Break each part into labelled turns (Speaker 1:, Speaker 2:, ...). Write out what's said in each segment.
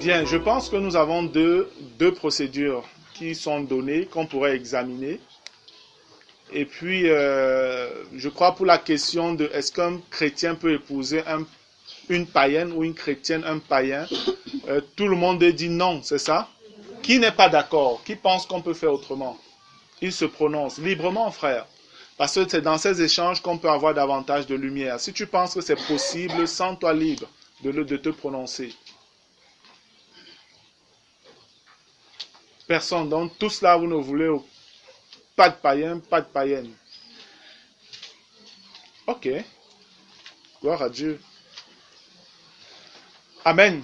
Speaker 1: Bien, je pense que nous avons deux procédures qui sont données, qu'on pourrait examiner. Et puis, je crois pour la question de est-ce qu'un chrétien peut épouser une païenne ou une chrétienne un païen, tout le monde dit non, c'est ça? Qui n'est pas d'accord? Qui pense qu'on peut faire autrement? Il se prononce librement, frère. Parce que c'est dans ces échanges qu'on peut avoir davantage de lumière. Si tu penses que c'est possible, sens-toi libre de te prononcer. Personne. Donc, tout cela, vous ne voulez pas de païen, pas de païenne. Ok. Gloire à Dieu. Amen.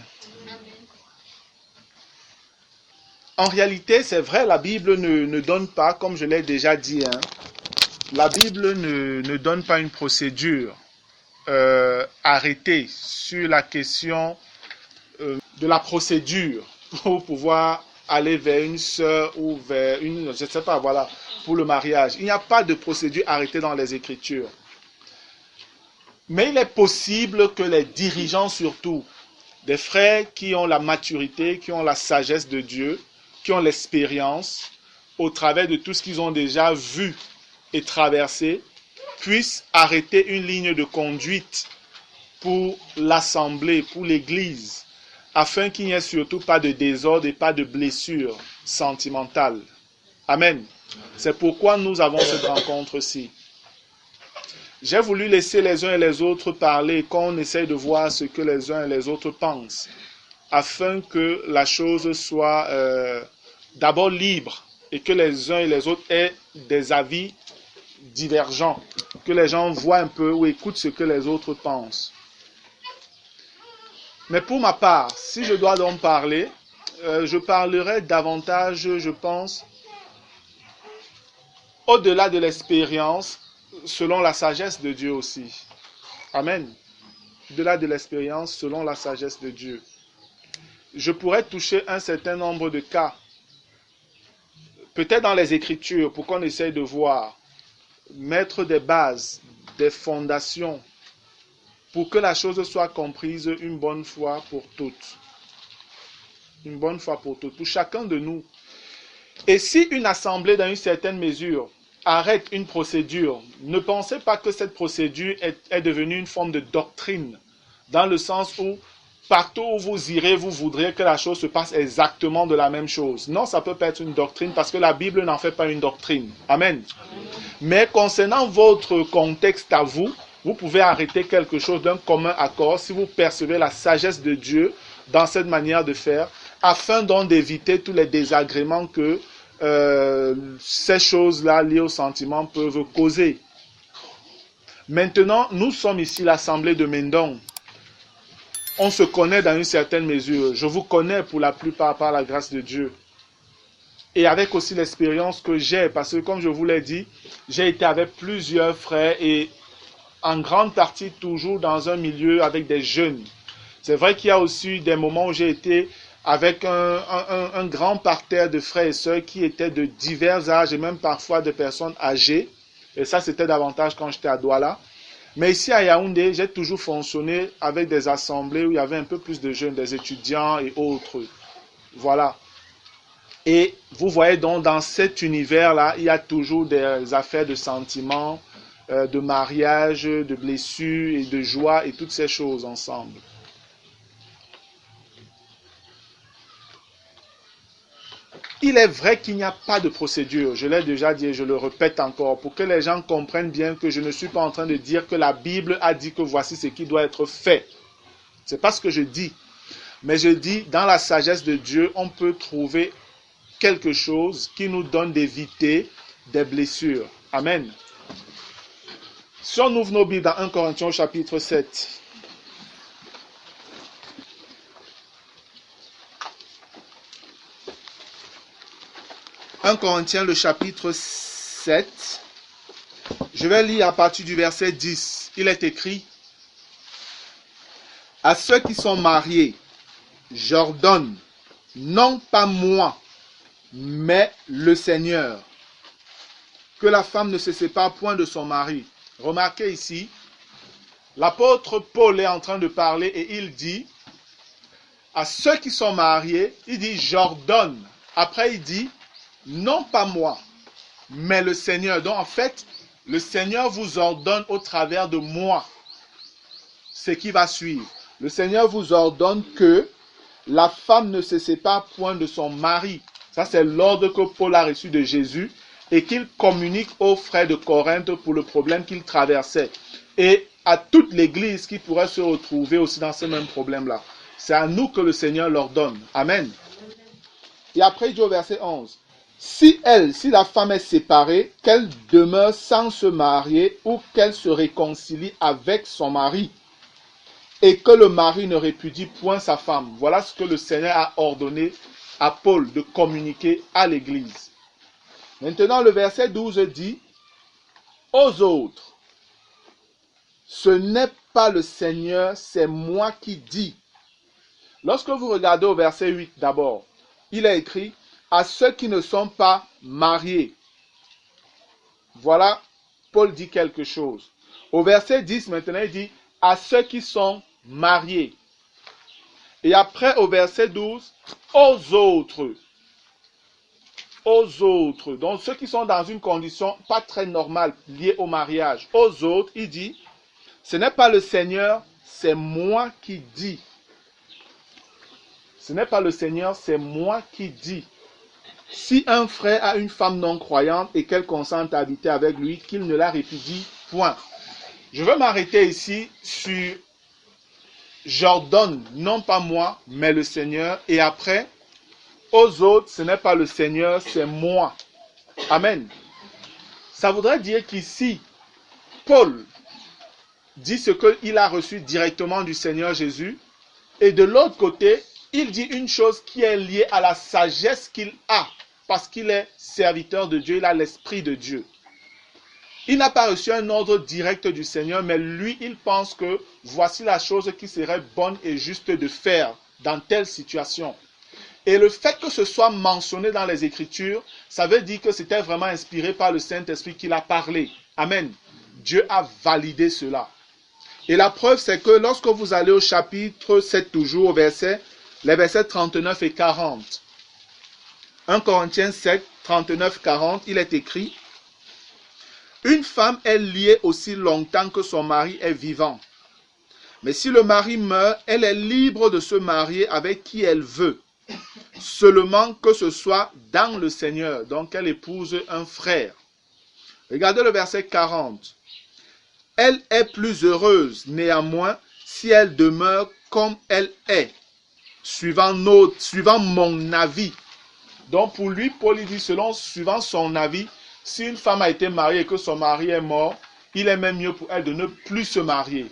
Speaker 1: En réalité, c'est vrai, la Bible ne donne pas, comme je l'ai déjà dit, la Bible ne donne pas une procédure arrêtée sur la question de la procédure pour pouvoir aller vers une sœur ou vers une, je ne sais pas, voilà, pour le mariage. Il n'y a pas de procédure arrêtée dans les Écritures. Mais il est possible que les dirigeants surtout, des frères qui ont la maturité, qui ont la sagesse de Dieu, qui ont l'expérience, au travers de tout ce qu'ils ont déjà vu et traversé, puissent arrêter une ligne de conduite pour l'assemblée, pour l'Église, afin qu'il n'y ait surtout pas de désordre et pas de blessures sentimentales. Amen. C'est pourquoi nous avons cette rencontre-ci. J'ai voulu laisser les uns et les autres parler, qu'on essaye de voir ce que les uns et les autres pensent, afin que la chose soit d'abord libre et que les uns et les autres aient des avis divergents, que les gens voient un peu ou écoutent ce que les autres pensent. Mais pour ma part, si je dois donc parler, je parlerai davantage, je pense, au-delà de l'expérience, selon la sagesse de Dieu aussi. Amen. Au-delà de l'expérience, selon la sagesse de Dieu. Je pourrais toucher un certain nombre de cas, peut-être dans les Écritures, pour qu'on essaye de voir, mettre des bases, des fondations, pour que la chose soit comprise une bonne fois pour toutes. Une bonne fois pour toutes, pour chacun de nous. Et si une assemblée, dans une certaine mesure, arrête une procédure, ne pensez pas que cette procédure est devenue une forme de doctrine, dans le sens où partout où vous irez, vous voudrez que la chose se passe exactement de la même chose. Non, ça peut pas être une doctrine, parce que la Bible n'en fait pas une doctrine. Amen. Mais concernant votre contexte à vous, vous pouvez arrêter quelque chose d'un commun accord si vous percevez la sagesse de Dieu dans cette manière de faire, afin donc d'éviter tous les désagréments que ces choses-là liées au sentiment peuvent causer. Maintenant, nous sommes ici l'assemblée de Mendon. On se connaît dans une certaine mesure. Je vous connais pour la plupart par la grâce de Dieu. Et avec aussi l'expérience que j'ai, parce que comme je vous l'ai dit, j'ai été avec plusieurs frères et en grande partie toujours dans un milieu avec des jeunes. C'est vrai qu'il y a aussi des moments où j'ai été avec un grand parterre de frères et sœurs qui étaient de divers âges et même parfois de personnes âgées. Et ça, c'était davantage quand j'étais à Douala. Mais ici à Yaoundé, j'ai toujours fonctionné avec des assemblées où il y avait un peu plus de jeunes, des étudiants et autres. Voilà. Et vous voyez donc dans cet univers-là, il y a toujours des affaires de sentiments, de mariage, de blessures et de joie et toutes ces choses ensemble. Il est vrai qu'il n'y a pas de procédure, je l'ai déjà dit et je le répète encore, pour que les gens comprennent bien que je ne suis pas en train de dire que la Bible a dit que voici ce qui doit être fait. Ce n'est pas ce que je dis. Mais je dis, dans la sagesse de Dieu, on peut trouver quelque chose qui nous donne d'éviter des blessures. Amen. Si on ouvre nos Bibles dans 1 Corinthiens chapitre 7. « 1 Corinthiens, le chapitre 7, je vais lire à partir du verset 10. Il est écrit, « À ceux qui sont mariés, j'ordonne, non pas moi, mais le Seigneur, que la femme ne se sépare point de son mari. » Remarquez ici, l'apôtre Paul est en train de parler et il dit, « à ceux qui sont mariés, il dit j'ordonne. Après il dit non pas moi, mais le Seigneur. Donc en fait, le Seigneur vous ordonne au travers de moi ce qui va suivre. Le Seigneur vous ordonne que la femme ne se sépare point de son mari. Ça, c'est l'ordre que Paul a reçu de Jésus et qu'il communique aux frères de Corinthe pour le problème qu'il traversait. Et à toute l'église qui pourrait se retrouver aussi dans ce même problème-là. C'est à nous que le Seigneur leur donne. Amen. Et après, il dit au verset 11. Si la femme est séparée, qu'elle demeure sans se marier ou qu'elle se réconcilie avec son mari et que le mari ne répudie point sa femme. Voilà ce que le Seigneur a ordonné à Paul de communiquer à l'église. Maintenant, le verset 12 dit, aux autres, ce n'est pas le Seigneur, c'est moi qui dis. Lorsque vous regardez au verset 8 d'abord, il est écrit, à ceux qui ne sont pas mariés. Voilà, Paul dit quelque chose. Au verset 10 maintenant, il dit, à ceux qui sont mariés. Et après, au verset 12, aux autres. Aux autres. Donc, ceux qui sont dans une condition pas très normale liée au mariage. Aux autres, il dit, ce n'est pas le Seigneur, c'est moi qui dis. Ce n'est pas le Seigneur, c'est moi qui dis. Si un frère a une femme non croyante et qu'elle consente à habiter avec lui, qu'il ne la répudie point. Je veux m'arrêter ici sur j'ordonne, non pas moi, mais le Seigneur. Et après, aux autres, ce n'est pas le Seigneur, c'est moi. Amen. Ça voudrait dire qu'ici, Paul dit ce qu'il a reçu directement du Seigneur Jésus. Et de l'autre côté, il dit une chose qui est liée à la sagesse qu'il a. Parce qu'il est serviteur de Dieu, il a l'Esprit de Dieu. Il n'a pas reçu un ordre direct du Seigneur, mais lui, il pense que voici la chose qui serait bonne et juste de faire dans telle situation. Et le fait que ce soit mentionné dans les Écritures, ça veut dire que c'était vraiment inspiré par le Saint-Esprit qu'il a parlé. Amen. Dieu a validé cela. Et la preuve, c'est que lorsque vous allez au chapitre 7 toujours, les versets 39 et 40, 1 Corinthiens 7, 39, 40, il est écrit, « Une femme est liée aussi longtemps que son mari est vivant. Mais si le mari meurt, elle est libre de se marier avec qui elle veut, seulement que ce soit dans le Seigneur. » Donc, elle épouse un frère. Regardez le verset 40. « Elle est plus heureuse, néanmoins, si elle demeure comme elle est, suivant mon avis. » Donc pour lui, Paul dit, suivant son avis, si une femme a été mariée et que son mari est mort, il est même mieux pour elle de ne plus se marier.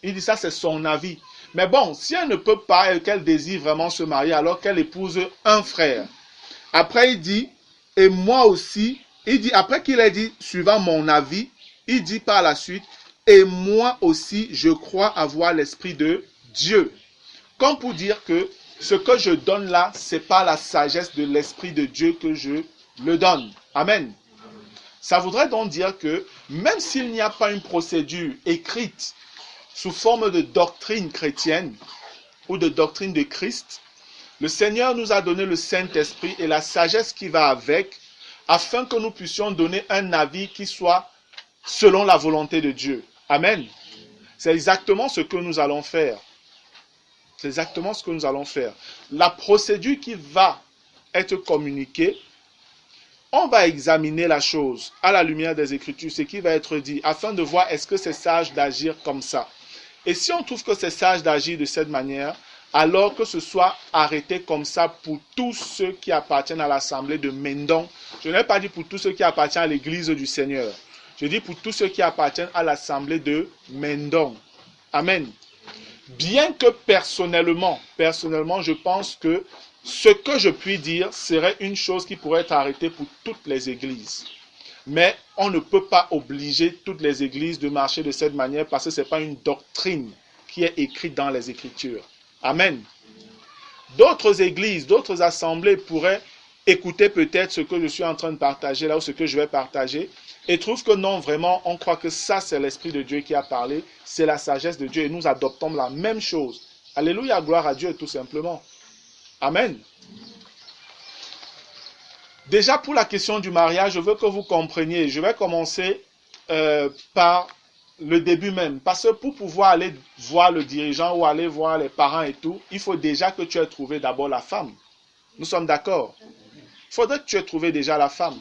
Speaker 1: Il dit ça, c'est son avis. Mais bon, si elle ne peut pas et qu'elle désire vraiment se marier, alors qu'elle épouse un frère. Après, il dit, et moi aussi, il dit, après qu'il ait dit, suivant mon avis, il dit par la suite, et moi aussi, je crois avoir l'Esprit de Dieu. Comme pour dire que ce que je donne là, c'est pas la sagesse de l'Esprit de Dieu que je le donne. Amen. Ça voudrait donc dire que même s'il n'y a pas une procédure écrite sous forme de doctrine chrétienne ou de doctrine de Christ, le Seigneur nous a donné le Saint-Esprit et la sagesse qui va avec, afin que nous puissions donner un avis qui soit selon la volonté de Dieu. Amen. C'est exactement ce que nous allons faire. C'est exactement ce que nous allons faire. La procédure qui va être communiquée, on va examiner la chose à la lumière des Écritures, ce qui va être dit, afin de voir est-ce que c'est sage d'agir comme ça. Et si on trouve que c'est sage d'agir de cette manière, alors que ce soit arrêté comme ça pour tous ceux qui appartiennent à l'assemblée de Mendon. Je n'ai pas dit pour tous ceux qui appartiennent à l'église du Seigneur. Je dis pour tous ceux qui appartiennent à l'assemblée de Mendon. Amen. Bien que personnellement, je pense que ce que je puis dire serait une chose qui pourrait être arrêtée pour toutes les églises. Mais on ne peut pas obliger toutes les églises de marcher de cette manière parce que ce n'est pas une doctrine qui est écrite dans les Écritures. Amen. D'autres églises, d'autres assemblées pourraient écouter peut-être ce que je suis en train de partager là ou ce que je vais partager et trouvent que non, vraiment, on croit que ça c'est l'Esprit de Dieu qui a parlé, c'est la sagesse de Dieu et nous adoptons la même chose. Alléluia, gloire à Dieu tout simplement. Amen. Déjà pour la question du mariage, je veux que vous compreniez, je vais commencer par le début même. Parce que pour pouvoir aller voir le dirigeant ou aller voir les parents et tout, il faut déjà que tu aies trouvé d'abord la femme. Nous sommes d'accord? Il faudrait que tu aies trouvé déjà la femme.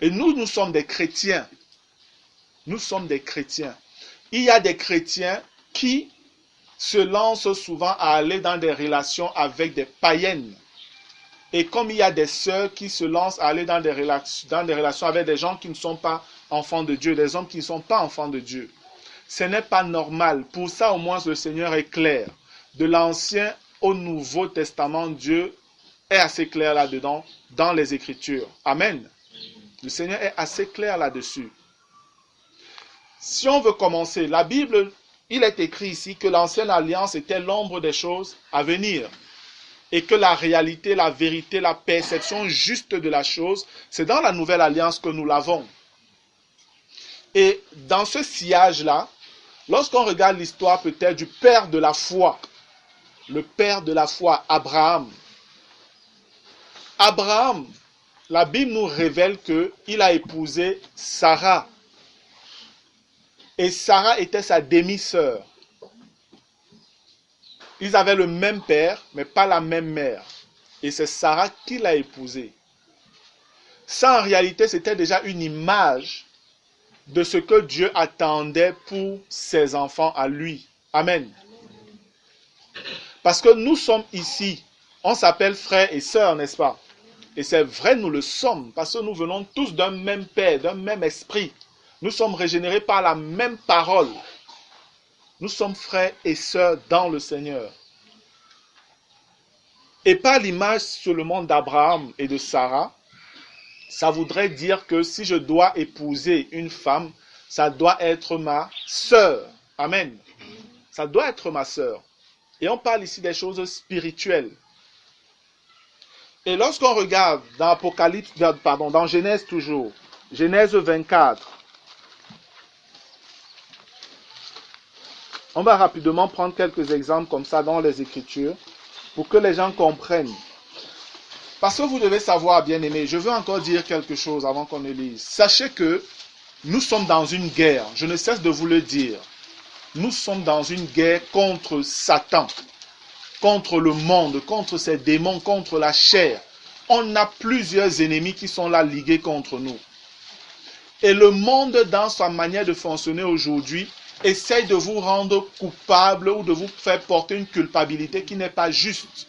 Speaker 1: Et nous sommes des chrétiens. Nous sommes des chrétiens. Il y a des chrétiens qui se lancent souvent à aller dans des relations avec des païennes. Et comme il y a des sœurs qui se lancent à aller dans des relations avec des gens qui ne sont pas enfants de Dieu, des hommes qui ne sont pas enfants de Dieu. Ce n'est pas normal. Pour ça, au moins, le Seigneur est clair. De l'Ancien au Nouveau Testament, Dieu est assez clair là-dedans, dans les Écritures. Amen. Le Seigneur est assez clair là-dessus. Si on veut commencer, la Bible, il est écrit ici que l'ancienne alliance était l'ombre des choses à venir. Et que la réalité, la vérité, la perception juste de la chose, c'est dans la nouvelle alliance que nous l'avons. Et dans ce sillage-là, lorsqu'on regarde l'histoire peut-être du père de la foi, le père de la foi, Abraham. Abraham, la Bible nous révèle qu'il a épousé Sarah. Et Sarah était sa demi-sœur. Ils avaient le même père, mais pas la même mère. Et c'est Sarah qui l'a épousé. Ça, en réalité, c'était déjà une image de ce que Dieu attendait pour ses enfants à lui. Amen. Parce que nous sommes ici, on s'appelle frères et sœurs, n'est-ce pas? Et c'est vrai, nous le sommes, parce que nous venons tous d'un même père, d'un même esprit. Nous sommes régénérés par la même parole. Nous sommes frères et sœurs dans le Seigneur. Et par l'image seulement d'Abraham et de Sarah, ça voudrait dire que si je dois épouser une femme, ça doit être ma sœur. Amen. Ça doit être ma sœur. Et on parle ici des choses spirituelles. Et lorsqu'on regarde dans Genèse toujours, Genèse 24, on va rapidement prendre quelques exemples comme ça dans les Écritures pour que les gens comprennent. Parce que vous devez savoir, bien-aimés, je veux encore dire quelque chose avant qu'on ne lise. Sachez que nous sommes dans une guerre, je ne cesse de vous le dire. Nous sommes dans une guerre contre Satan, contre le monde, contre ses démons, contre la chair. On a plusieurs ennemis qui sont là ligués contre nous. Et le monde, dans sa manière de fonctionner aujourd'hui, essaye de vous rendre coupable ou de vous faire porter une culpabilité qui n'est pas juste.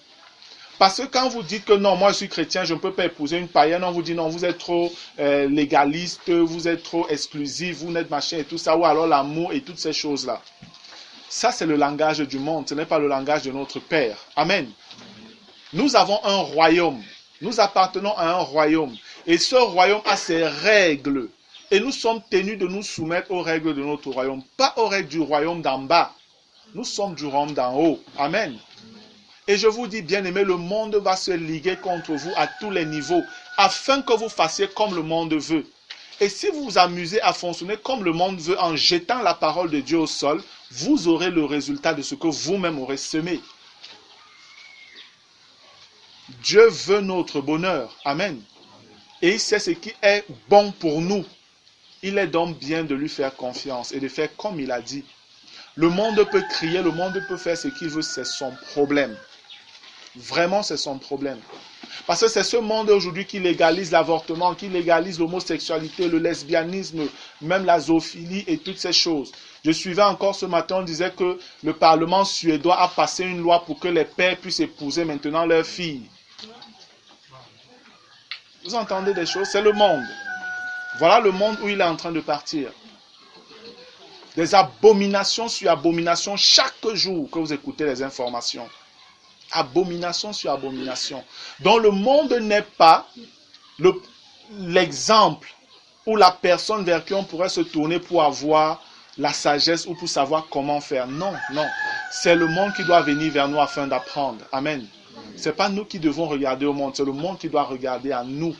Speaker 1: Parce que quand vous dites que non, moi je suis chrétien, je ne peux pas épouser une païenne, on vous dit non, vous êtes trop légaliste, vous êtes trop exclusif, vous n'êtes machin et tout ça, ou alors l'amour et toutes ces choses-là. Ça, c'est le langage du monde, ce n'est pas le langage de notre Père. Amen. Nous avons un royaume, nous appartenons à un royaume, et ce royaume a ses règles. Et nous sommes tenus de nous soumettre aux règles de notre royaume, pas aux règles du royaume d'en bas. Nous sommes du royaume d'en haut. Amen. Et je vous dis, bien-aimés, le monde va se liguer contre vous à tous les niveaux, afin que vous fassiez comme le monde veut. Et si vous vous amusez à fonctionner comme le monde veut en jetant la parole de Dieu au sol, vous aurez le résultat de ce que vous-même aurez semé. Dieu veut notre bonheur. Amen. Et il sait ce qui est bon pour nous. Il est donc bien de lui faire confiance et de faire comme il a dit. Le monde peut crier, le monde peut faire ce qu'il veut, c'est son problème. Vraiment, c'est son problème. Parce que c'est ce monde aujourd'hui qui légalise l'avortement, qui légalise l'homosexualité, le lesbianisme, même la zoophilie et toutes ces choses. Je suivais encore ce matin, on disait que le Parlement suédois a passé une loi pour que les pères puissent épouser maintenant leurs filles. Vous entendez des choses? C'est le monde. Voilà le monde où il est en train de partir. Des abominations sur abominations chaque jour que vous écoutez les informations. Abomination sur abomination. Donc le monde n'est pas l'exemple ou la personne vers qui on pourrait se tourner pour avoir la sagesse ou pour savoir comment faire. Non, non. C'est le monde qui doit venir vers nous afin d'apprendre. Amen. Ce n'est pas nous qui devons regarder au monde, c'est le monde qui doit regarder à nous.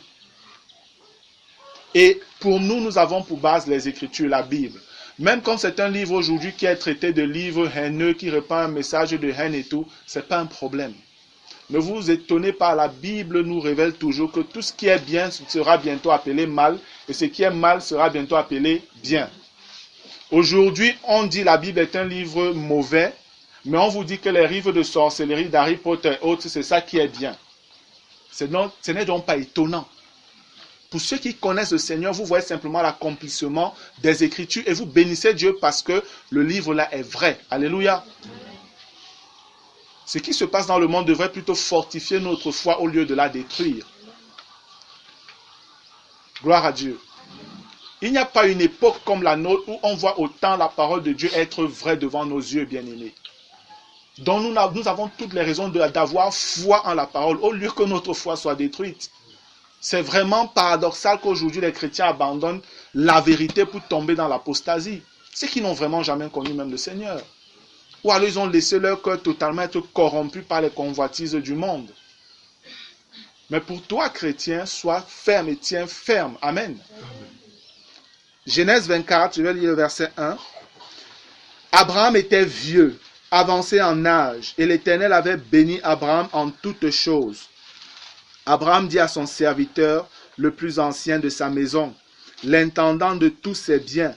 Speaker 1: Et pour nous, nous avons pour base les Écritures, la Bible. Même comme c'est un livre aujourd'hui qui est traité de livre haineux, qui répand un message de haine et tout, ce n'est pas un problème. Ne vous étonnez pas, la Bible nous révèle toujours que tout ce qui est bien sera bientôt appelé mal, et ce qui est mal sera bientôt appelé bien. Aujourd'hui, on dit que la Bible est un livre mauvais, mais on vous dit que les livres de sorcellerie d'Harry Potter et autres, c'est ça qui est bien. Ce n'est donc pas étonnant. Pour ceux qui connaissent le Seigneur, vous voyez simplement l'accomplissement des Écritures et vous bénissez Dieu parce que le livre là est vrai. Alléluia. Ce qui se passe dans le monde devrait plutôt fortifier notre foi au lieu de la détruire. Gloire à Dieu. Il n'y a pas une époque comme la nôtre où on voit autant la parole de Dieu être vraie devant nos yeux, bien-aimés. Donc nous avons toutes les raisons d'avoir foi en la parole au lieu que notre foi soit détruite. C'est vraiment paradoxal qu'aujourd'hui les chrétiens abandonnent la vérité pour tomber dans l'apostasie. Ceux qui n'ont vraiment jamais connu même le Seigneur. Ou alors ils ont laissé leur cœur totalement être corrompu par les convoitises du monde. Mais pour toi, chrétien, sois ferme et tiens ferme. Amen. Genèse 24, je vais lire le verset 1. Abraham était vieux, avancé en âge, et l'Éternel avait béni Abraham en toutes choses. Abraham dit à son serviteur, le plus ancien de sa maison, l'intendant de tous ses biens,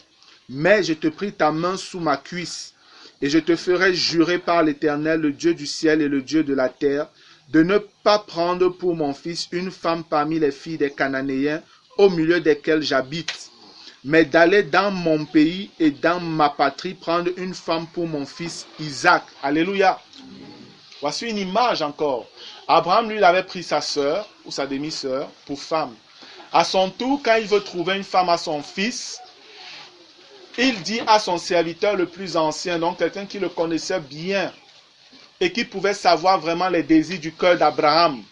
Speaker 1: mais je te prie ta main sous ma cuisse, et je te ferai jurer par l'Éternel, le Dieu du ciel et le Dieu de la terre, de ne pas prendre pour mon fils une femme parmi les filles des Cananéens, au milieu desquels j'habite, mais d'aller dans mon pays et dans ma patrie prendre une femme pour mon fils Isaac. Alléluia. Voici une image encore. Abraham, lui, il avait pris sa sœur ou sa demi-sœur pour femme. À son tour, quand il veut trouver une femme à son fils, il dit à son serviteur le plus ancien, donc quelqu'un qui le connaissait bien et qui pouvait savoir vraiment les désirs du cœur d'Abraham.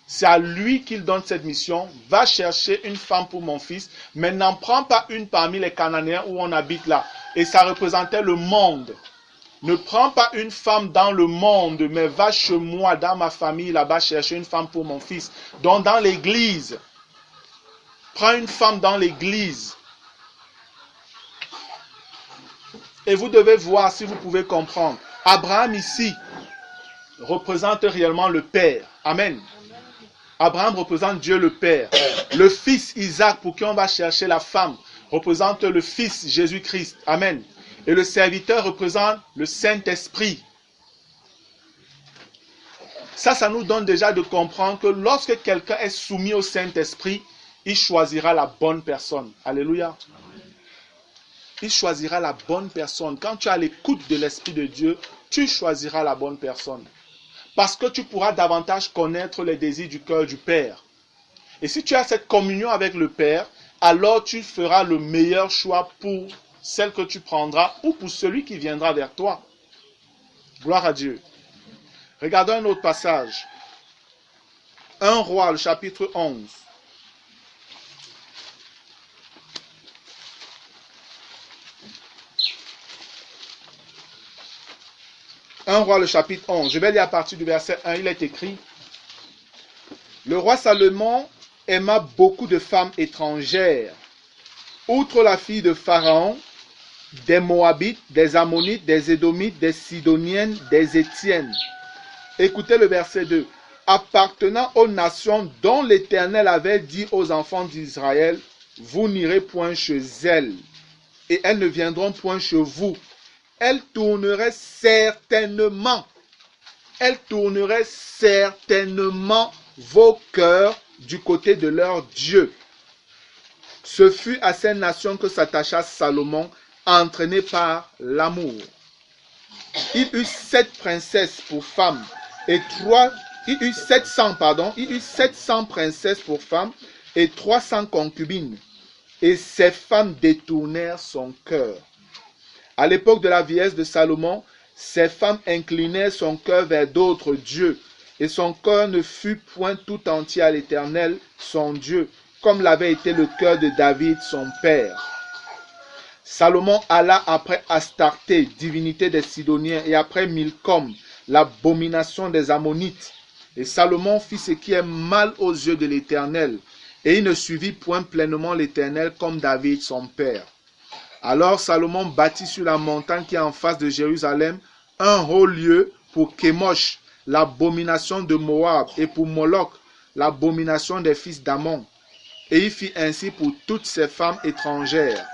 Speaker 1: C'est à lui qu'il donne cette mission. Va chercher une femme pour mon fils, mais n'en prends pas une parmi les Cananéens où on habite là. Et ça représentait le monde. Ne prends pas une femme dans le monde, mais va chez moi, dans ma famille, là-bas, chercher une femme pour mon fils. Donc dans l'église, prends une femme dans l'église. Et vous devez voir si vous pouvez comprendre. Abraham ici représente réellement le Père. Amen. Abraham représente Dieu le Père. Le fils Isaac, pour qui on va chercher la femme, représente le fils Jésus-Christ. Amen. Et le serviteur représente le Saint-Esprit. Ça nous donne déjà de comprendre que lorsque quelqu'un est soumis au Saint-Esprit, il choisira la bonne personne. Alléluia. Il choisira la bonne personne. Quand tu as l'écoute de l'Esprit de Dieu, tu choisiras la bonne personne. Parce que tu pourras davantage connaître les désirs du cœur du Père. Et si tu as cette communion avec le Père, alors tu feras le meilleur choix pour celle que tu prendras ou pour celui qui viendra vers toi. Gloire à Dieu. Regardons un autre passage. 1 Roi, le chapitre 11. 1 Roi, le chapitre 11. Je vais lire à partir du verset 1. Il est écrit: Le roi Salomon aima beaucoup de femmes étrangères, outre la fille de Pharaon, des Moabites, des Ammonites, des Édomites, des Sidoniennes, des Étiennes. Écoutez le verset 2. Appartenant aux nations dont l'Éternel avait dit aux enfants d'Israël, vous n'irez point chez elles, et elles ne viendront point chez vous. Elles tourneraient certainement vos cœurs du côté de leur Dieu. Ce fut à ces nations que s'attacha Salomon, entraîné par l'amour. Il eut 7 princesses pour femmes et 700 princesses pour femmes et 300 concubines. Et ces femmes détournèrent son cœur. À l'époque de la vieillesse de Salomon, ces femmes inclinaient son cœur vers d'autres dieux, et son cœur ne fut point tout entier à l'Éternel, son Dieu, comme l'avait été le cœur de David, son père. Salomon alla après Astarté, divinité des Sidoniens, et après Milcom, l'abomination des Ammonites. Et Salomon fit ce qui est mal aux yeux de l'Éternel, et il ne suivit point pleinement l'Éternel comme David, son père. Alors Salomon bâtit sur la montagne qui est en face de Jérusalem un haut lieu pour Kémosh, l'abomination de Moab, et pour Moloch, l'abomination des fils d'Ammon. Et il fit ainsi pour toutes ces femmes étrangères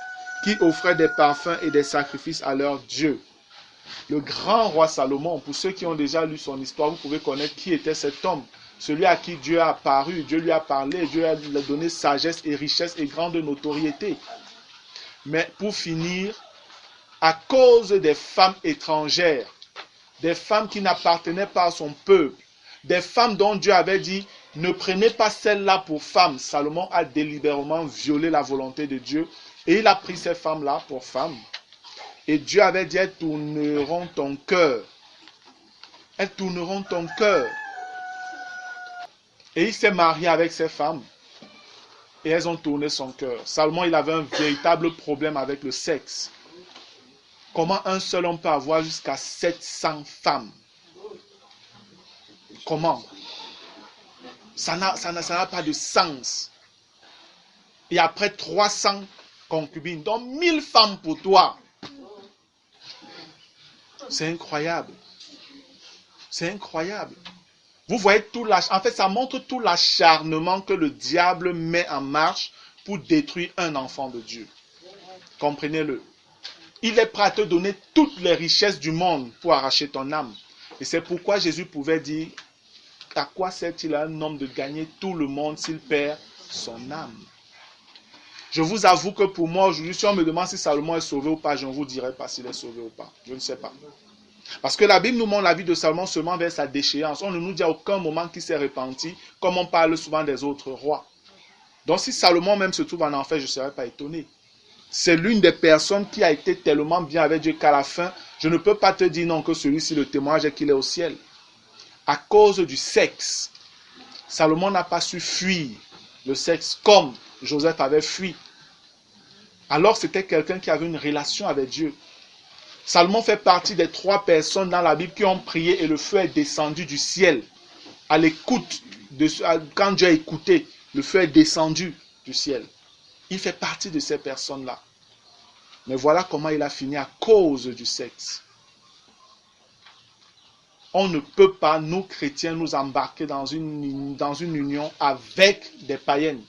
Speaker 1: qui offraient des parfums et des sacrifices à leur Dieu. Le grand roi Salomon, pour ceux qui ont déjà lu son histoire, vous pouvez connaître qui était cet homme. Celui à qui Dieu a apparu, Dieu lui a parlé, Dieu lui a donné sagesse et richesse et grande notoriété. Mais pour finir, à cause des femmes étrangères, des femmes qui n'appartenaient pas à son peuple, des femmes dont Dieu avait dit, ne prenez pas celle-là pour femme, Salomon a délibérément violé la volonté de Dieu et il a pris ces femmes-là pour femmes. Et Dieu avait dit, elles tourneront ton cœur. Elles tourneront ton cœur. Et il s'est marié avec ces femmes. Et elles ont tourné son cœur. Salomon, il avait un véritable problème avec le sexe. Comment un seul homme peut avoir jusqu'à 700 femmes? Comment? Ça n'a pas de sens. Et après 300 concubines, donc 1000 femmes pour toi. C'est incroyable. C'est incroyable. Vous voyez en fait, ça montre tout l'acharnement que le diable met en marche pour détruire un enfant de Dieu. Comprenez-le. Il est prêt à te donner toutes les richesses du monde pour arracher ton âme. Et c'est pourquoi Jésus pouvait dire, à quoi sert-il à un homme de gagner tout le monde s'il perd son âme? Je vous avoue que pour moi, aujourd'hui, si on me demande si Salomon est sauvé ou pas, je ne vous dirai pas s'il est sauvé ou pas. Je ne sais pas. Parce que la Bible nous montre la vie de Salomon seulement vers sa déchéance. On ne nous dit à aucun moment qu'il s'est repenti, comme on parle souvent des autres rois. Donc si Salomon même se trouve en enfer, je ne serais pas étonné. C'est l'une des personnes qui a été tellement bien avec Dieu qu'à la fin, je ne peux pas te dire non que celui-ci, le témoignage est qu'il est au ciel. À cause du sexe, Salomon n'a pas su fuir le sexe comme Joseph avait fui. Alors c'était quelqu'un qui avait une relation avec Dieu. Salomon fait partie des 3 personnes dans la Bible qui ont prié et le feu est descendu du ciel. À l'écoute, quand Dieu a écouté, le feu est descendu du ciel. Il fait partie de ces personnes-là. Mais voilà comment il a fini à cause du sexe. On ne peut pas, nous chrétiens, nous embarquer dans une union avec des païennes.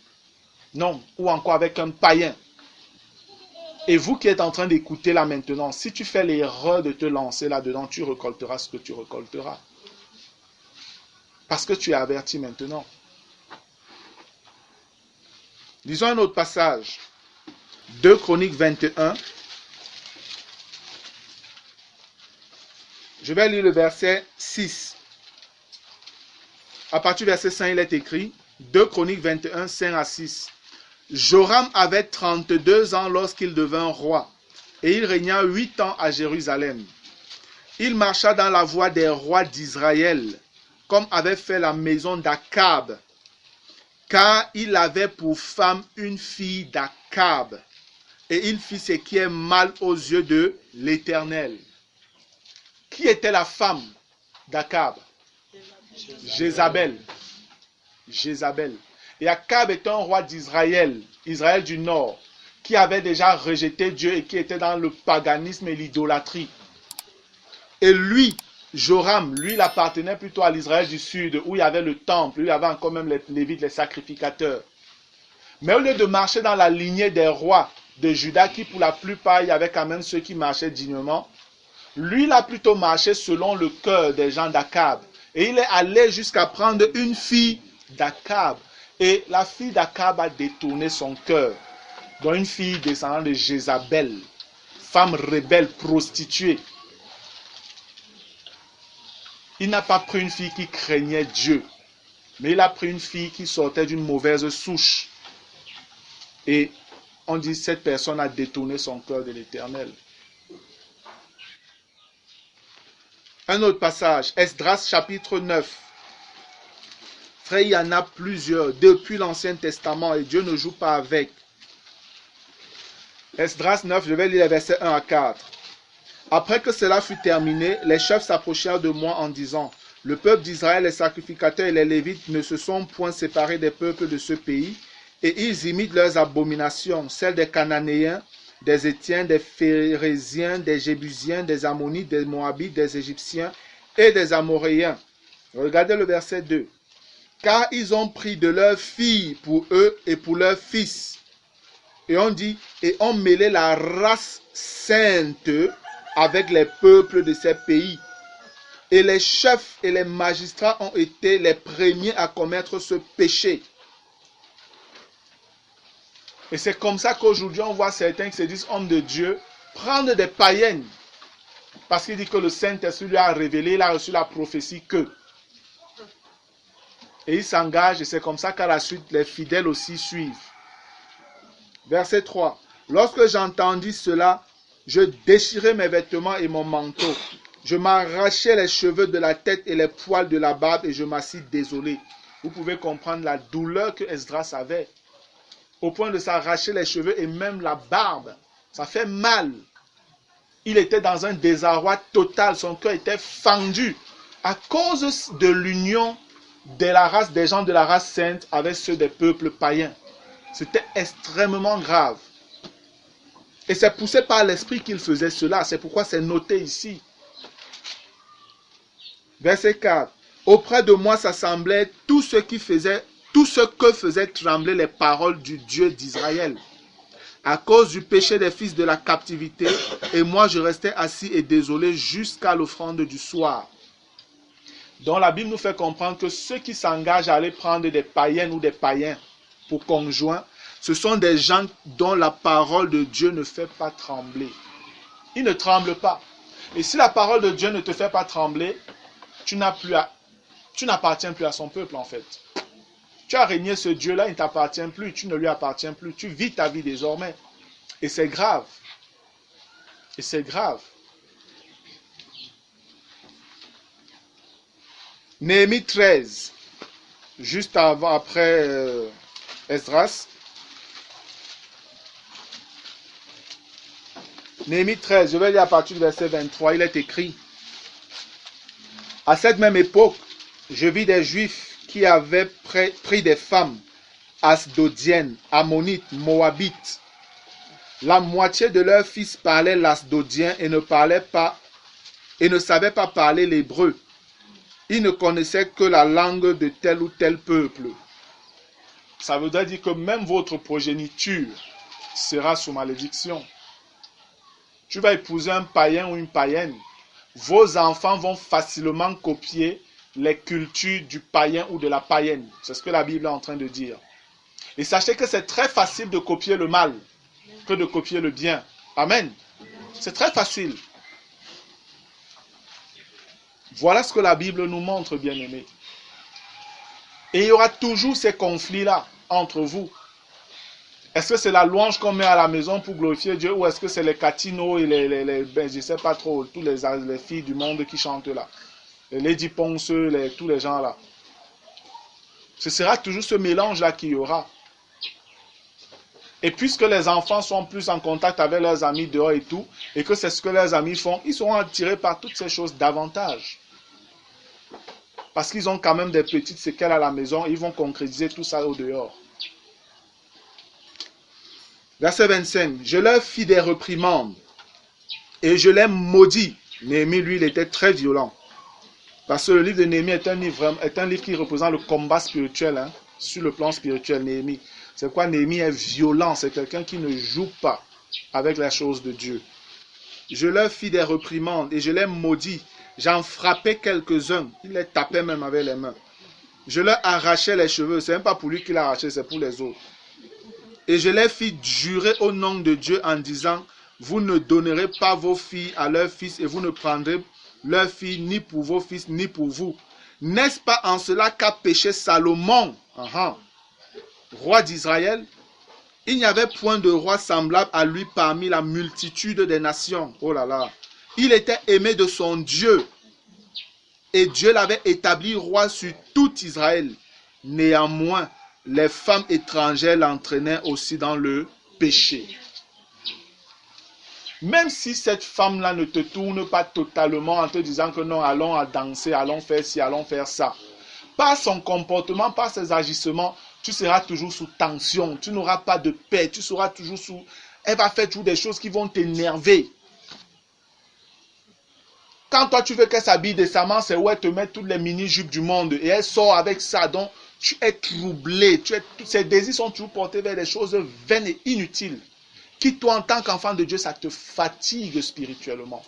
Speaker 1: Non, ou encore avec un païen. Et vous qui êtes en train d'écouter là maintenant, si tu fais l'erreur de te lancer là-dedans, tu récolteras ce que tu récolteras. Parce que tu es averti maintenant. Lisons un autre passage. 2 Chroniques 21. Je vais lire le verset 6. À partir du verset 5, il est écrit 2 Chroniques 21, 5 à 6. Joram avait 32 ans lorsqu'il devint roi, et il régna 8 ans à Jérusalem. Il marcha dans la voie des rois d'Israël, comme avait fait la maison d'Akab, car il avait pour femme une fille d'Akab, et il fit ce qui est mal aux yeux de l'Éternel. Qui était la femme d'Akab? Jézabel. Jézabel. Et Akab est un roi d'Israël, Israël du Nord, qui avait déjà rejeté Dieu et qui était dans le paganisme et l'idolâtrie. Et lui, Joram, lui, il appartenait plutôt à l'Israël du Sud, où il y avait le temple, où il y avait encore même les Lévites, les sacrificateurs. Mais au lieu de marcher dans la lignée des rois de Juda, qui pour la plupart, il y avait quand même ceux qui marchaient dignement, lui, il a plutôt marché selon le cœur des gens d'Akab. Et il est allé jusqu'à prendre une fille d'Akab. Et la fille d'Akab a détourné son cœur. Donc une fille descendant de Jézabel, femme rebelle, prostituée. Il n'a pas pris une fille qui craignait Dieu, mais il a pris une fille qui sortait d'une mauvaise souche. Et on dit cette personne a détourné son cœur de l'Éternel. Un autre passage, Esdras chapitre 9. Frère, il y en a plusieurs depuis l'Ancien Testament et Dieu ne joue pas avec. Esdras 9, je vais lire les versets 1 à 4. Après que cela fut terminé, les chefs s'approchèrent de moi en disant, le peuple d'Israël, les sacrificateurs et les Lévites ne se sont point séparés des peuples de ce pays, et ils imitent leurs abominations, celles des Cananéens, des Étiens, des Phérésiens, des Jébusiens, des Ammonites, des Moabites, des Égyptiens et des Amoréens. Regardez le verset 2. Car ils ont pris de leurs filles pour eux et pour leurs fils. Et on dit, et ont mêlé la race sainte avec les peuples de ces pays. Et les chefs et les magistrats ont été les premiers à commettre ce péché. Et c'est comme ça qu'aujourd'hui on voit certains qui se disent hommes de Dieu prendre des païennes. Parce qu'il dit que le Saint-Esprit lui a révélé, il a reçu la prophétie que. Et il s'engage et c'est comme ça qu'à la suite les fidèles aussi suivent. Verset 3. Lorsque j'entendis cela, je déchirai mes vêtements et mon manteau. Je m'arrachai les cheveux de la tête et les poils de la barbe et je m'assis désolé. Vous pouvez comprendre la douleur que Esdras avait. Au point de s'arracher les cheveux et même la barbe. Ça fait mal. Il était dans un désarroi total. Son cœur était fendu à cause de l'union de la race, des gens de la race sainte avec ceux des peuples païens. C'était extrêmement grave. Et c'est poussé par l'esprit qu'il faisait cela. C'est pourquoi c'est noté ici. Verset 4. Auprès de moi s'assemblaient tout ce que faisaient trembler les paroles du Dieu d'Israël. À cause du péché des fils de la captivité, et moi je restais assis et désolé jusqu'à l'offrande du soir. Donc la Bible nous fait comprendre que ceux qui s'engagent à aller prendre des païennes ou des païens pour conjoints, ce sont des gens dont la parole de Dieu ne fait pas trembler. Ils ne tremblent pas. Et si la parole de Dieu ne te fait pas trembler, tu n'appartiens plus à son peuple en fait. Tu as régné ce Dieu-là, il ne t'appartient plus, tu ne lui appartiens plus. Tu vis ta vie désormais. Et c'est grave. Et c'est grave. Néhémie 13, juste après Esdras. Néhémie 13, je vais lire à partir du verset 23, il est écrit. À cette même époque, je vis des Juifs qui avaient pris des femmes asdodiennes, ammonites, moabites. La moitié de leurs fils parlaient l'asdodien et ne savaient pas parler l'hébreu. Ils ne connaissaient que la langue de tel ou tel peuple. Ça veut dire que même votre progéniture sera sous malédiction. Tu vas épouser un païen ou une païenne. Vos enfants vont facilement copier les cultures du païen ou de la païenne. C'est ce que la Bible est en train de dire. Et sachez que c'est très facile de copier le mal que de copier le bien. Amen. C'est très facile. Voilà ce que la Bible nous montre, bien-aimés. Et il y aura toujours ces conflits-là entre vous. Est-ce que c'est la louange qu'on met à la maison pour glorifier Dieu ou est-ce que c'est les catinos et je ne sais pas trop, tous les filles du monde qui chantent là. Les Lady Ponce, tous les gens là. Ce sera toujours ce mélange-là qu'il y aura. Et puisque les enfants sont plus en contact avec leurs amis dehors et tout, et que c'est ce que leurs amis font, ils seront attirés par toutes ces choses davantage. Parce qu'ils ont quand même des petites séquelles à la maison, ils vont concrétiser tout ça au dehors. Verset 25. Je leur fis des réprimandes et je les maudis. Néhémie, lui, il était très violent. Parce que le livre de Néhémie est un livre qui représente le combat spirituel, sur le plan spirituel, Néhémie. C'est quoi Néhémie est violent, c'est quelqu'un qui ne joue pas avec les choses de Dieu. Je leur fis des réprimandes et je les maudis. J'en frappais quelques-uns, il les tapait même avec les mains. Je leur arrachais les cheveux, c'est même pas pour lui qu'il a arraché, c'est pour les autres. Et je les fis jurer au nom de Dieu en disant, vous ne donnerez pas vos filles à leurs fils et vous ne prendrez leurs filles ni pour vos fils ni pour vous. N'est-ce pas en cela qu'a péché Salomon, roi d'Israël? Il n'y avait point de roi semblable à lui parmi la multitude des nations. Oh là là. Il était aimé de son Dieu. Et Dieu l'avait établi roi sur tout Israël. Néanmoins, les femmes étrangères l'entraînaient aussi dans le péché. Même si cette femme-là ne te tourne pas totalement en te disant que non, allons à danser, allons faire ci, allons faire ça. Par son comportement, par ses agissements, tu seras toujours sous tension, tu n'auras pas de paix, tu seras toujours sous Elle va faire toujours des choses qui vont t'énerver. Quand toi, tu veux qu'elle s'habille décemment, c'est où elle te met toutes les mini-jupes du monde. Et elle sort avec ça. Donc, tu es troublé. Ses désirs sont toujours portés vers des choses vaines et inutiles. Qui, toi, en tant qu'enfant de Dieu, ça te fatigue spirituellement.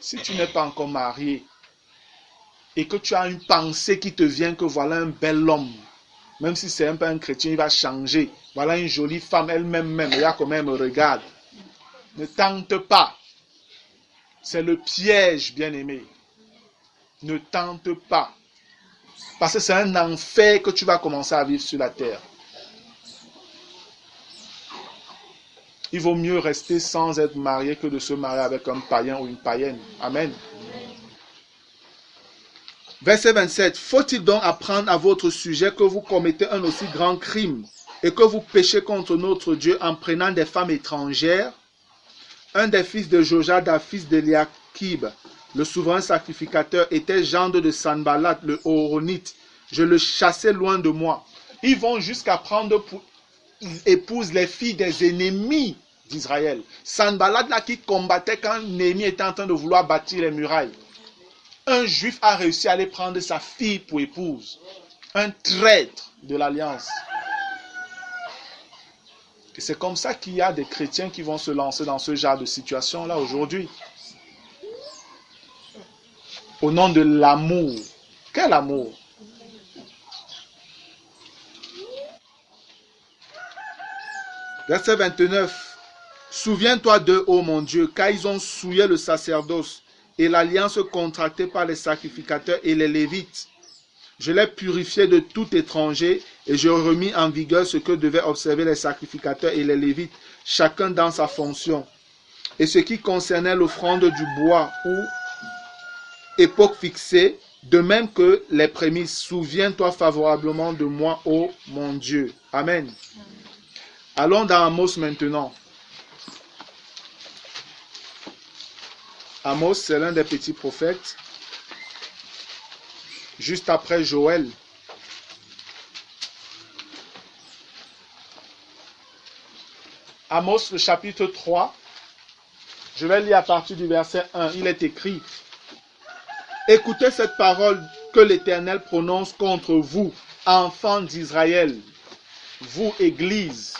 Speaker 1: Si tu n'es pas encore marié et que tu as une pensée qui te vient que voilà un bel homme, même si c'est un peu un chrétien, il va changer. Voilà une jolie femme, elle-même, regarde comment elle me regarde. Ne tente pas. C'est le piège, bien-aimé. Ne tente pas. Parce que c'est un enfer que tu vas commencer à vivre sur la terre. Il vaut mieux rester sans être marié que de se marier avec un païen ou une païenne. Amen. Verset 27. Faut-il donc apprendre à votre sujet que vous commettez un aussi grand crime et que vous péchez contre notre Dieu en prenant des femmes étrangères? Un des fils de Jojada, fils d'Eliakib, le souverain sacrificateur, était gendre de Sanballat, le Horonite. Je le chassais loin de moi. Ils vont jusqu'à prendre pour épouse les filles des ennemis d'Israël. Sanballat là qui combattait quand Néhémie était en train de vouloir bâtir les murailles. Un juif a réussi à aller prendre sa fille pour épouse. Un traître de l'alliance. Et c'est comme ça qu'il y a des chrétiens qui vont se lancer dans ce genre de situation-là aujourd'hui. Au nom de l'amour. Quel amour? Verset 29. Souviens-toi d'eux, ô mon Dieu, car ils ont souillé le sacerdoce et l'alliance contractée par les sacrificateurs et les Lévites. Je l'ai purifié de tout étranger et je remis en vigueur ce que devaient observer les sacrificateurs et les Lévites, chacun dans sa fonction. Et ce qui concernait l'offrande du bois ou époque fixée, de même que les prémices, souviens-toi favorablement de moi, ô mon Dieu. Amen. Allons dans Amos maintenant. Amos, c'est l'un des petits prophètes. Juste après Joël. Amos, le chapitre 3. Je vais lire à partir du verset 1. Il est écrit: Écoutez cette parole que l'Éternel prononce contre vous, enfants d'Israël, vous, Église,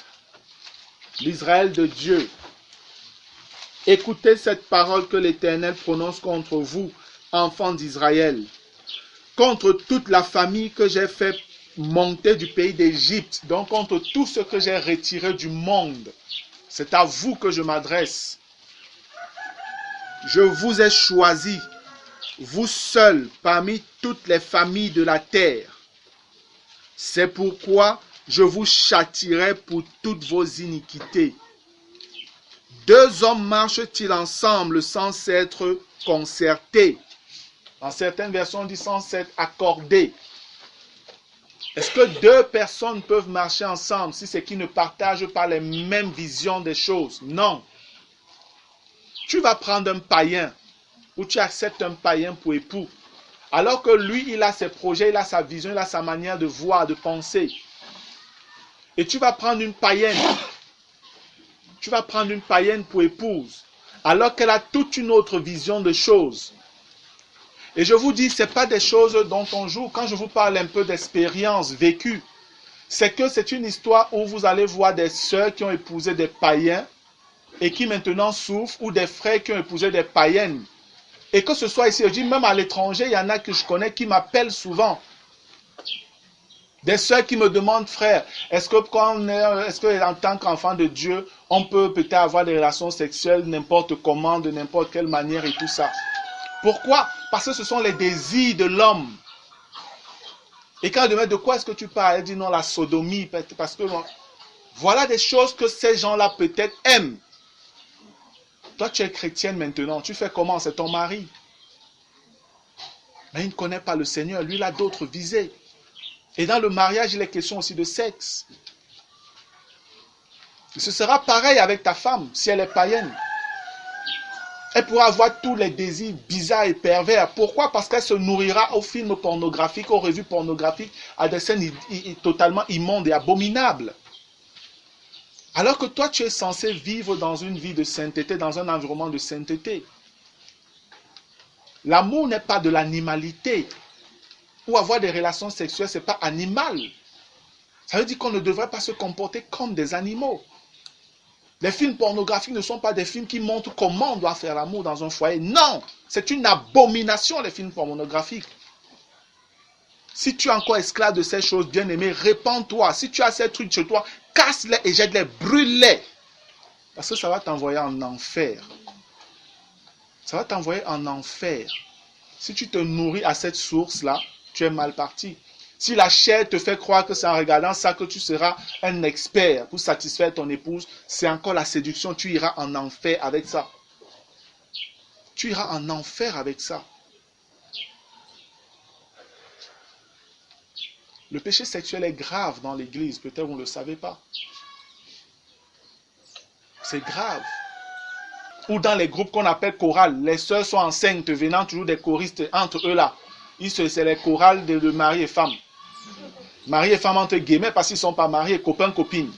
Speaker 1: l'Israël de Dieu. Écoutez cette parole que l'Éternel prononce contre vous, enfants d'Israël, contre toute la famille que j'ai fait monter du pays d'Égypte, donc contre tout ce que j'ai retiré du monde. C'est à vous que je m'adresse. Je vous ai choisi, vous seuls, parmi toutes les familles de la terre. C'est pourquoi je vous châtierai pour toutes vos iniquités. Deux hommes marchent-ils ensemble sans s'être concertés? Dans certaines versions, on dit sans s'être accordés. Est-ce que deux personnes peuvent marcher ensemble si c'est qu'ils ne partagent pas les mêmes visions des choses? Non. Tu vas prendre un païen ou tu acceptes un païen pour époux, alors que lui, il a ses projets, il a sa vision, il a sa manière de voir, de penser. Et tu vas prendre une païenne. Tu vas prendre une païenne pour épouse, alors qu'elle a toute une autre vision de choses. Et je vous dis, ce n'est pas des choses dont on joue. Quand je vous parle un peu d'expérience vécue, c'est que c'est une histoire où vous allez voir des sœurs qui ont épousé des païens et qui maintenant souffrent, ou des frères qui ont épousé des païennes. Et que ce soit ici, je dis même à l'étranger, il y en a que je connais qui m'appellent souvent. Des sœurs qui me demandent, frère, est-ce que en tant qu'enfant de Dieu, on peut peut-être avoir des relations sexuelles n'importe comment, de n'importe quelle manière et tout ça. Pourquoi? Parce que ce sont les désirs de l'homme. Et quand elle demande de quoi est-ce que tu parles, elle dit non, la sodomie, parce que voilà des choses que ces gens-là peut-être aiment. Toi, tu es chrétienne maintenant, tu fais comment? C'est ton mari. Mais il ne connaît pas le Seigneur, lui il a d'autres visées. Et dans le mariage, il est question aussi de sexe. Et ce sera pareil avec ta femme, si elle est païenne. Elle pourra avoir tous les désirs bizarres et pervers. Pourquoi? Parce qu'elle se nourrira aux films pornographiques, aux revues pornographiques, à des scènes totalement immondes et abominables. Alors que toi, tu es censé vivre dans une vie de sainteté, dans un environnement de sainteté. L'amour n'est pas de l'animalité. Ou avoir des relations sexuelles, ce n'est pas animal. Ça veut dire qu'on ne devrait pas se comporter comme des animaux. Les films pornographiques ne sont pas des films qui montrent comment on doit faire l'amour dans un foyer. Non, c'est une abomination, les films pornographiques. Si tu es encore esclave de ces choses, bien-aimé, répands-toi. Si tu as ces trucs chez toi, casse-les et jette-les, brûle-les. Parce que ça va t'envoyer en enfer. Ça va t'envoyer en enfer. Si tu te nourris à cette source-là, tu es mal parti. Si la chair te fait croire que c'est en regardant ça que tu seras un expert pour satisfaire ton épouse, c'est encore la séduction. Tu iras en enfer avec ça. Tu iras en enfer avec ça. Le péché sexuel est grave dans l'église. Peut-être vous ne le savez pas. C'est grave. Ou dans les groupes qu'on appelle chorales. Les sœurs sont enceintes, venant toujours des choristes entre eux là. C'est les chorales de mari et femme. Mari et femme entre guillemets parce qu'ils ne sont pas mariés, copains, copines.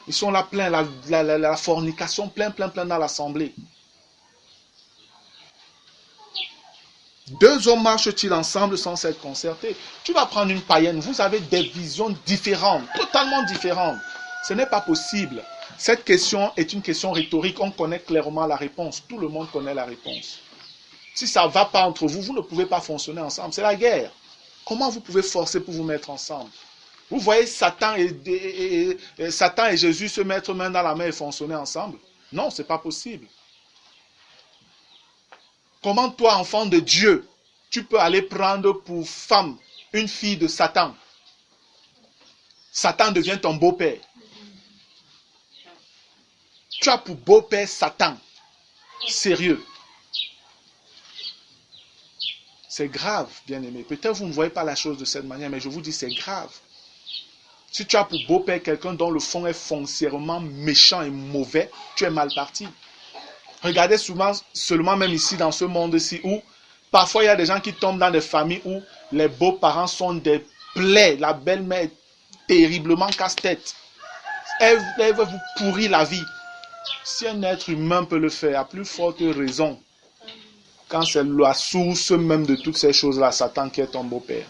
Speaker 1: Ils sont là plein, la fornication plein dans l'assemblée. Deux hommes marchent-ils ensemble sans s'être concertés? Tu vas prendre une païenne, vous avez des visions différentes, totalement différentes. Ce n'est pas possible. Cette question est une question rhétorique, on connaît clairement la réponse. Tout le monde connaît la réponse. Si ça ne va pas entre vous, vous ne pouvez pas fonctionner ensemble. C'est la guerre. Comment vous pouvez forcer pour vous mettre ensemble? Vous voyez Satan et Jésus se mettre main dans la main et fonctionner ensemble? Non, ce n'est pas possible. Comment toi, enfant de Dieu, tu peux aller prendre pour femme une fille de Satan? Satan devient ton beau-père. Tu as pour beau-père Satan. Sérieux. C'est grave, bien-aimé. Peut-être vous ne voyez pas la chose de cette manière, mais je vous dis c'est grave. Si tu as pour beau-père quelqu'un dont le fond est foncièrement méchant et mauvais, tu es mal parti. Regardez souvent, seulement même ici dans ce monde-ci, où parfois il y a des gens qui tombent dans des familles où les beaux-parents sont des plaies. La belle-mère est terriblement casse-tête. Elle veut vous pourrir la vie. Si un être humain peut le faire, à plus forte raison, quand c'est la source même de toutes ces choses-là, Satan qui est ton beau-père.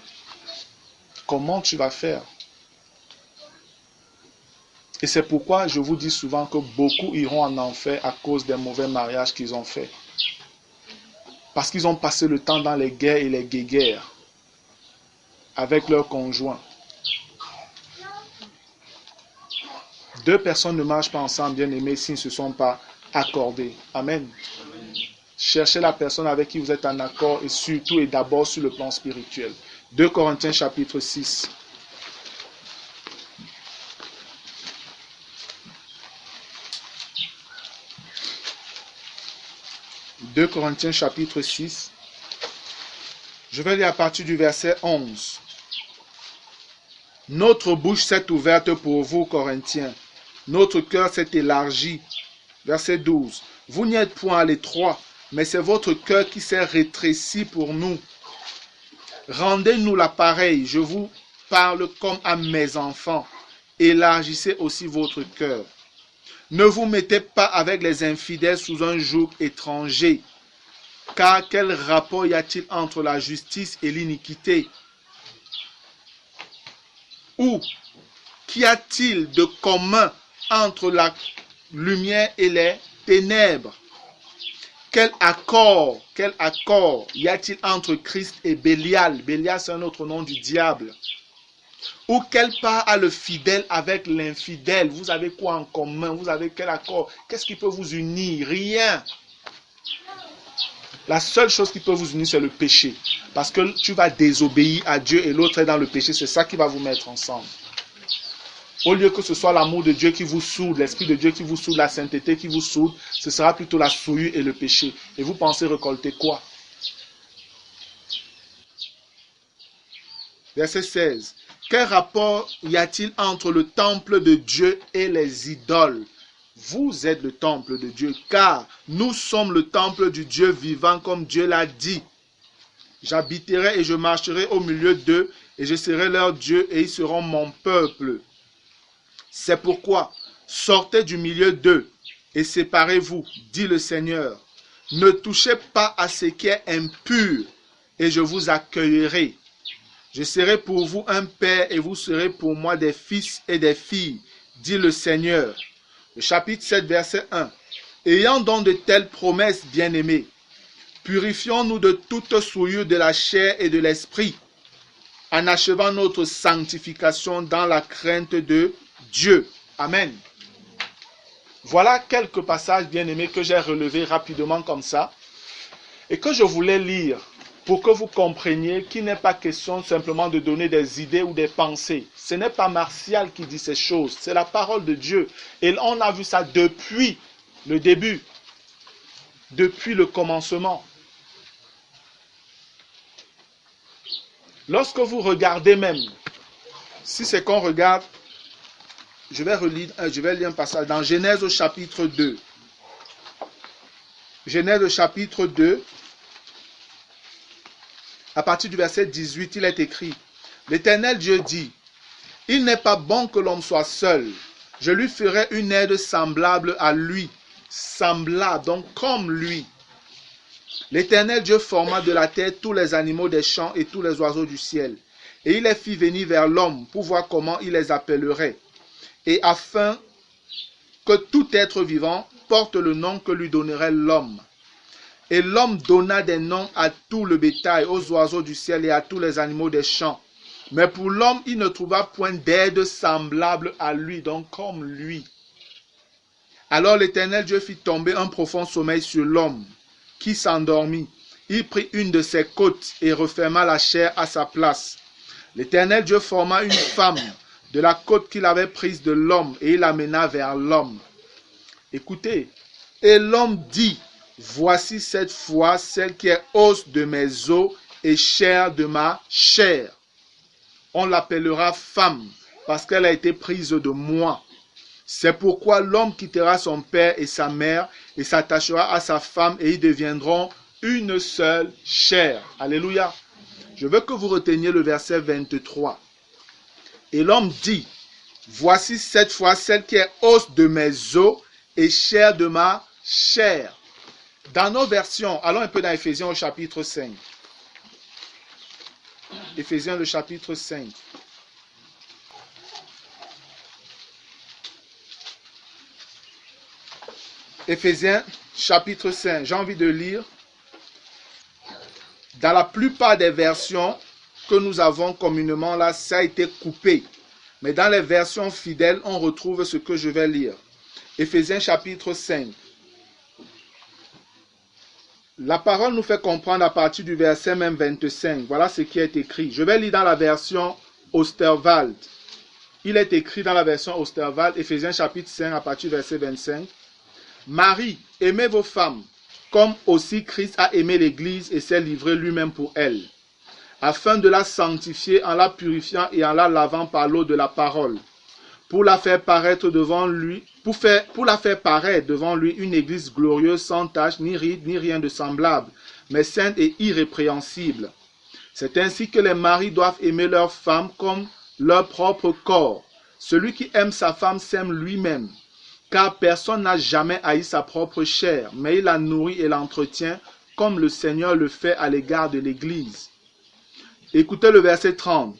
Speaker 1: Comment tu vas faire? Et c'est pourquoi je vous dis souvent que beaucoup iront en enfer à cause des mauvais mariages qu'ils ont faits. Parce qu'ils ont passé le temps dans les guerres et les guéguerres avec leurs conjoints. Deux personnes ne marchent pas ensemble, bien aimés, s'ils ne se sont pas accordés. Amen. Cherchez la personne avec qui vous êtes en accord et surtout et d'abord sur le plan spirituel. 2 Corinthiens chapitre 6. 2 Corinthiens chapitre 6. Je vais lire à partir du verset 11. Notre bouche s'est ouverte pour vous, Corinthiens. Notre cœur s'est élargi. Verset 12. Vous n'y êtes point à l'étroit, mais c'est votre cœur qui s'est rétréci pour nous. Rendez-nous l'appareil, je vous parle comme à mes enfants. Élargissez aussi votre cœur. Ne vous mettez pas avec les infidèles sous un joug étranger, car quel rapport y a-t-il entre la justice et l'iniquité? Ou qu'y a-t-il de commun entre la lumière et les ténèbres? Quel accord y a-t-il entre Christ et Bélial? Bélial, c'est un autre nom du diable. Ou quelle part a le fidèle avec l'infidèle? Vous avez quoi en commun? Vous avez quel accord? Qu'est-ce qui peut vous unir? Rien. La seule chose qui peut vous unir, c'est le péché. Parce que tu vas désobéir à Dieu et l'autre est dans le péché. C'est ça qui va vous mettre ensemble. Au lieu que ce soit l'amour de Dieu qui vous soude, l'Esprit de Dieu qui vous soude, la sainteté qui vous soude, ce sera plutôt la souillure et le péché. Et vous pensez récolter quoi? Verset 16. Quel rapport y a-t-il entre le temple de Dieu et les idoles? Vous êtes le temple de Dieu, car nous sommes le temple du Dieu vivant, comme Dieu l'a dit. J'habiterai et je marcherai au milieu d'eux, et je serai leur Dieu, et ils seront mon peuple. C'est pourquoi, sortez du milieu d'eux et séparez-vous, dit le Seigneur. Ne touchez pas à ce qui est impur, et je vous accueillerai. Je serai pour vous un père, et vous serez pour moi des fils et des filles, dit le Seigneur. Le chapitre 7, verset 1. Ayant donc de telles promesses, bien-aimés, purifions-nous de toute souillure de la chair et de l'esprit, en achevant notre sanctification dans la crainte de Dieu. Amen. Voilà quelques passages, bien-aimés, que j'ai relevés rapidement comme ça, et que je voulais lire pour que vous compreniez qu'il n'est pas question simplement de donner des idées ou des pensées. Ce n'est pas Martial qui dit ces choses, c'est la parole de Dieu. Et on a vu ça depuis le début, depuis le commencement. Lorsque vous regardez même, si c'est qu'on regarde, je vais lire un passage dans Genèse au chapitre 2. Genèse au chapitre 2, à partir du verset 18, il est écrit, l'Éternel Dieu dit, il n'est pas bon que l'homme soit seul, je lui ferai une aide semblable à lui, semblable, donc comme lui. L'Éternel Dieu forma de la terre tous les animaux des champs et tous les oiseaux du ciel, et il les fit venir vers l'homme pour voir comment il les appellerait, et afin que tout être vivant porte le nom que lui donnerait l'homme. Et l'homme donna des noms à tout le bétail, aux oiseaux du ciel et à tous les animaux des champs. Mais pour l'homme, il ne trouva point d'aide semblable à lui, donc comme lui. Alors l'Éternel Dieu fit tomber un profond sommeil sur l'homme, qui s'endormit. Il prit une de ses côtes et referma la chair à sa place. L'Éternel Dieu forma une femme de la côte qu'il avait prise de l'homme et il l'amena vers l'homme. Écoutez, et l'homme dit, voici cette fois celle qui est os de mes os et chair de ma chair. On l'appellera femme parce qu'elle a été prise de moi. C'est pourquoi l'homme quittera son père et sa mère et s'attachera à sa femme et ils deviendront une seule chair. Alléluia. Je veux que vous reteniez le verset 23. Et l'homme dit, voici cette fois celle qui est os de mes os et chair de ma chair. Dans nos versions, allons un peu dans Éphésiens au chapitre 5. Éphésiens le chapitre 5. Éphésiens chapitre 5, j'ai envie de lire. Dans la plupart des versions que nous avons communément là, ça a été coupé. Mais dans les versions fidèles, on retrouve ce que je vais lire. Éphésiens chapitre 5. La parole nous fait comprendre à partir du verset même 25. Voilà ce qui est écrit. Je vais lire dans la version Osterwald. Il est écrit dans la version Osterwald, Éphésiens chapitre 5 à partir du verset 25. Marie, aimez vos femmes, comme aussi Christ a aimé l'Église et s'est livré lui-même pour elle, afin de la sanctifier en la purifiant et en la lavant par l'eau de la parole, pour la faire paraître devant lui, pour la faire paraître devant lui une Église glorieuse, sans tache, ni ride, ni rien de semblable, mais sainte et irrépréhensible. C'est ainsi que les maris doivent aimer leurs femmes comme leur propre corps. Celui qui aime sa femme s'aime lui-même. Car personne n'a jamais haï sa propre chair, mais il la nourrit et l'entretient, comme le Seigneur le fait à l'égard de l'Église. Écoutez le verset 30.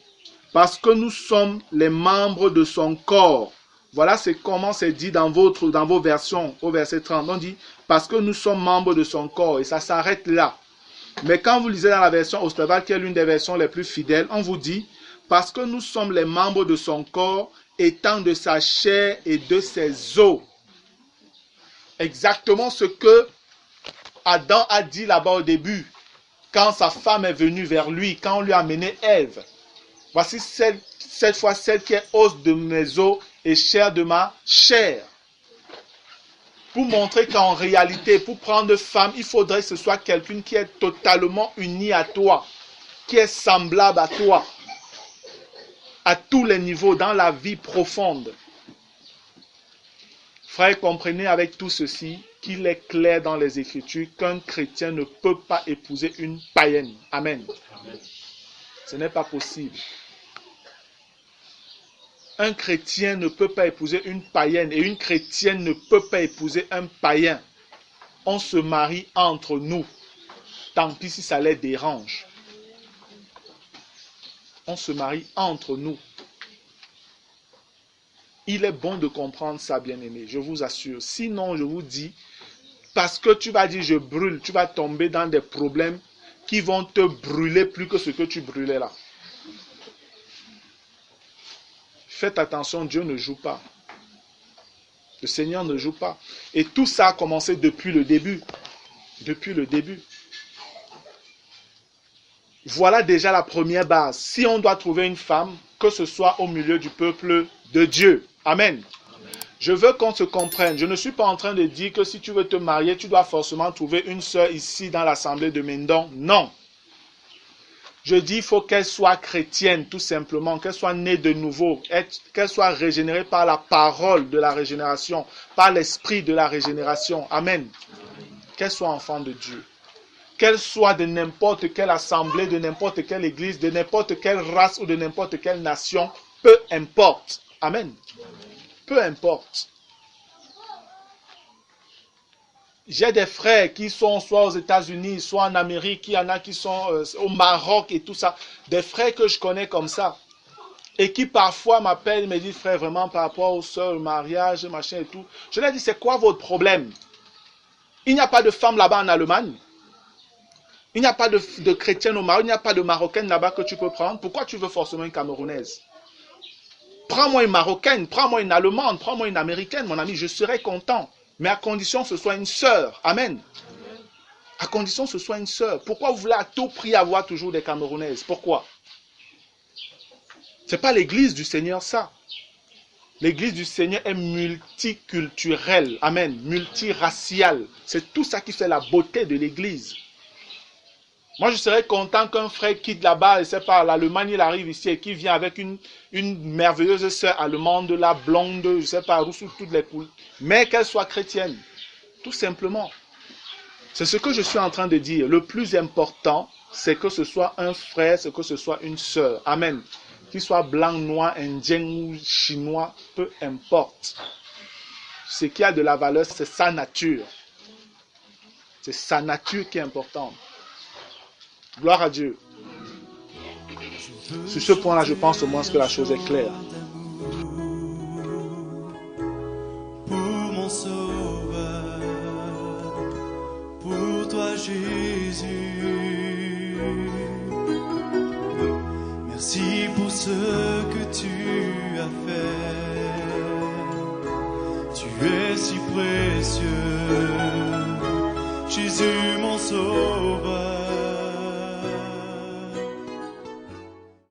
Speaker 1: Parce que nous sommes les membres de son corps. Voilà comment c'est dit dans vos versions, au verset 30. On dit, parce que nous sommes membres de son corps, et ça s'arrête là. Mais quand vous lisez dans la version Osterwald, qui est l'une des versions les plus fidèles, on vous dit, parce que nous sommes les membres de son corps, étant de sa chair et de ses os. Exactement ce que Adam a dit là-bas au début, quand sa femme est venue vers lui, quand on lui a amené Ève. Voici cette fois celle qui est os de mes os et chair de ma chair. Pour montrer qu'en réalité, pour prendre femme, il faudrait que ce soit quelqu'un qui est totalement uni à toi, qui est semblable à toi, à tous les niveaux, dans la vie profonde. Frères, comprenez avec tout ceci qu'il est clair dans les Écritures qu'un chrétien ne peut pas épouser une païenne. Amen. Amen. Ce n'est pas possible. Un chrétien ne peut pas épouser une païenne et une chrétienne ne peut pas épouser un païen. On se marie entre nous. Tant pis si ça les dérange. On se marie entre nous. Il est bon de comprendre ça, bien-aimé, je vous assure. Sinon, je vous dis, parce que tu vas dire je brûle, tu vas tomber dans des problèmes qui vont te brûler plus que ce que tu brûlais là. Faites attention, Dieu ne joue pas. Le Seigneur ne joue pas. Et tout ça a commencé depuis le début. Depuis le début. Voilà déjà la première base. Si on doit trouver une femme, que ce soit au milieu du peuple de Dieu. Amen. Je veux qu'on se comprenne. Je ne suis pas en train de dire que si tu veux te marier, tu dois forcément trouver une sœur ici dans l'assemblée de Mendon. Non. Je dis il faut qu'elle soit chrétienne, tout simplement, qu'elle soit née de nouveau, qu'elle soit régénérée par la parole de la régénération, par l'esprit de la régénération. Amen. Qu'elle soit enfant de Dieu. Qu'elle soit de n'importe quelle assemblée, de n'importe quelle église, de n'importe quelle race ou de n'importe quelle nation, peu importe. Amen. Peu importe. J'ai des frères qui sont soit aux États-Unis, soit en Amérique, il y en a qui sont au Maroc et tout ça. Des frères que je connais comme ça. Et qui parfois m'appellent, me disent, frère, vraiment par rapport aux sœurs, au mariage, machin et tout. Je leur dis, c'est quoi votre problème? Il n'y a pas de femmes là-bas en Allemagne. Il n'y a pas de chrétiennes au Maroc. Il n'y a pas de marocaines là-bas que tu peux prendre. Pourquoi tu veux forcément une camerounaise? Prends-moi une marocaine, prends-moi une allemande, prends-moi une américaine, mon ami, je serai content. Mais à condition que ce soit une sœur. Amen. À condition que ce soit une sœur. Pourquoi vous voulez à tout prix avoir toujours des camerounaises? Pourquoi? Ce n'est pas l'église du Seigneur, ça. L'église du Seigneur est multiculturelle. Amen. Multiraciale. C'est tout ça qui fait la beauté de l'église. Moi, je serais content qu'un frère quitte là-bas, je ne sais pas, l'Allemagne, il arrive ici et qu'il vient avec une merveilleuse sœur allemande, la blonde, je ne sais pas, rousse sous toutes les couleurs, mais qu'elle soit chrétienne. Tout simplement. C'est ce que je suis en train de dire. Le plus important, c'est que ce soit un frère, c'est que ce soit une sœur. Amen. Qu'il soit blanc, noir, indien ou chinois, peu importe. Ce qui a de la valeur, c'est sa nature. C'est sa nature qui est importante. Gloire à Dieu. Sur ce point-là, je pense au moins que la chose est claire.
Speaker 2: Pour mon sauveur, pour toi Jésus, merci pour ce que tu as fait. Tu es si précieux, Jésus mon sauveur.